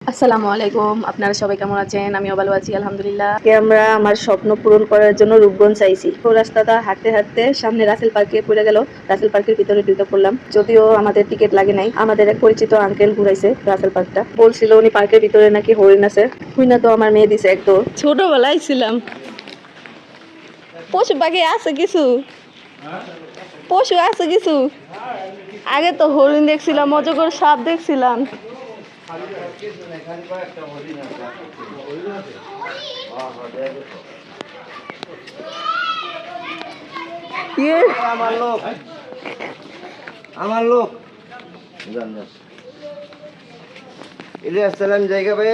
আসসালামু আলাইকুম, আপনারা সবাই কেমন আছেন? আমিও ভালো আছি আলহামদুলিল্লাহ। আমরা আমার স্বপ্ন পূরণ করার জন্য রূপগঞ্জ চাইছি। তো রাস্তাটা হাঁটতে হাঁটতে সামনে রাসেল পার্কে পড়ে গেল। রাসেল পার্কের ভিতরে ঢুকে পড়লাম। যদিও আমাদের টিকিট লাগে নাই, আমাদের এক পরিচিত আঙ্কেল ঘুরাইছে রাসেল পার্কটা। বলছিল উনি পার্কের ভিতরে নাকি হরিণ আছে। হুইনা তো আমার মেয়ে দিছে একদম। ছোটবেলায় ছিলাম, পশু পাখি আছে কিছু, পশু আছে কিছু। আগে তো হরিণ দেখছিলাম, অজগর সাপ দেখছিলাম। আমার লোক ইলিয়াস সালাম জায়গা ভাই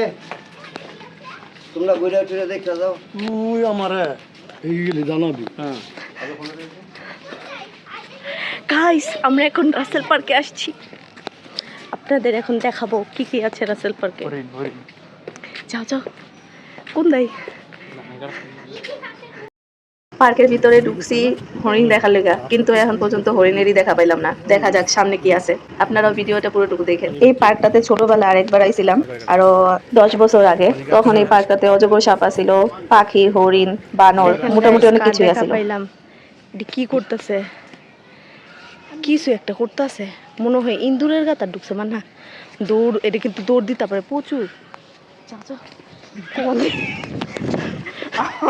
তোমরা ঘুরে ফিরে দেখতে যাও। তুই আমারে এই গেলি জানাবি। হ্যাঁ গাইস, আমরা এখন রাসেল পার্কে আসছি। আপনাদের এখন দেখাবো কি কি আছে রাসেল পার্কে। যাও যাও, কোন দাই পার্কের ভিতরে ঢুকছি হরিণ দেখার লেগা, কিন্তু এখন পর্যন্ত হরিণেরই দেখা পাইলাম না। দেখা যাক সামনে কি আছে। আপনারাও ভিডিওটা পুরোটুকু দেখেন। এই পার্কটাতে ছোটবেলা আরেকবার আইছিলাম, আরো 10 বছর আগে। তখন এই পার্কটাতে অজগর সাপ ছিল, পাখি, হরিণ, বানর, মোটামুটি অনেক কিছুই আছে। কি করতেছে, কিছু একটা করতেছে মনে হয় ইন্দুরের গাতা ঢুকছে। মানে দৌড়, এটা কিন্তু দৌড় দিতে পারে প্রচুর।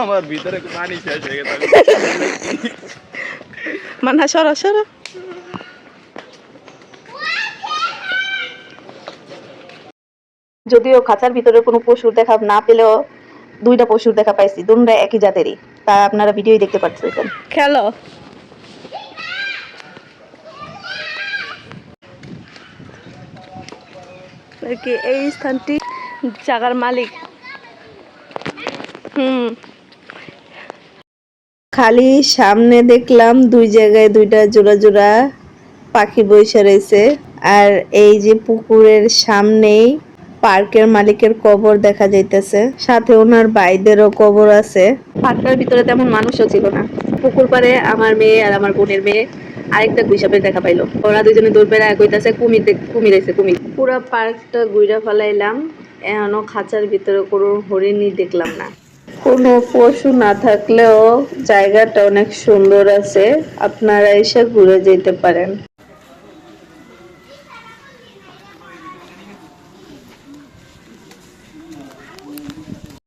আমার ভিতরে পানি শেষ হয়ে গেছে। মানা সরা সরা। যদিও খাঁচার ভিতরে কোনো পশুর দেখা না পেলেও দুইটা পশুর দেখা পাইছি, দুটোটা একই জাতেরই। তা আপনারা ভিডিওই দেখতে পাচ্ছেন। খেলো এই স্থানটি জায়গার মালিক। খালি সামনে দেখলাম দুই জায়গায় দুইটা জোড়া জোড়া পাখি বইসা রয়েছে। আর এই যে পুকুরের সামনেই পার্কের মালিকের কবর দেখা যাইতেছে, সাথে ওনার ভাইদেরও কবর আছে। পার্কের ভিতরে তেমন মানুষও ছিল না। পুকুর পাড়ে আমার মেয়ে আর আমার বোনের মেয়ে আরেকটা গুইসাপের দেখা পাইলো। ওরা দুজনে দৌড় বেড়া কইতাছে কুমির এসে কুমির। পুরা পার্কটা ঘুরে ফেলাইলাম, এখনো খাঁচার ভিতরে কোনো হরিণই দেখলাম না। কোনো পশু না থাকলেও জায়গাটা অনেক সুন্দর আছে, আপনারা এসে ঘুরে যেতে পারেন।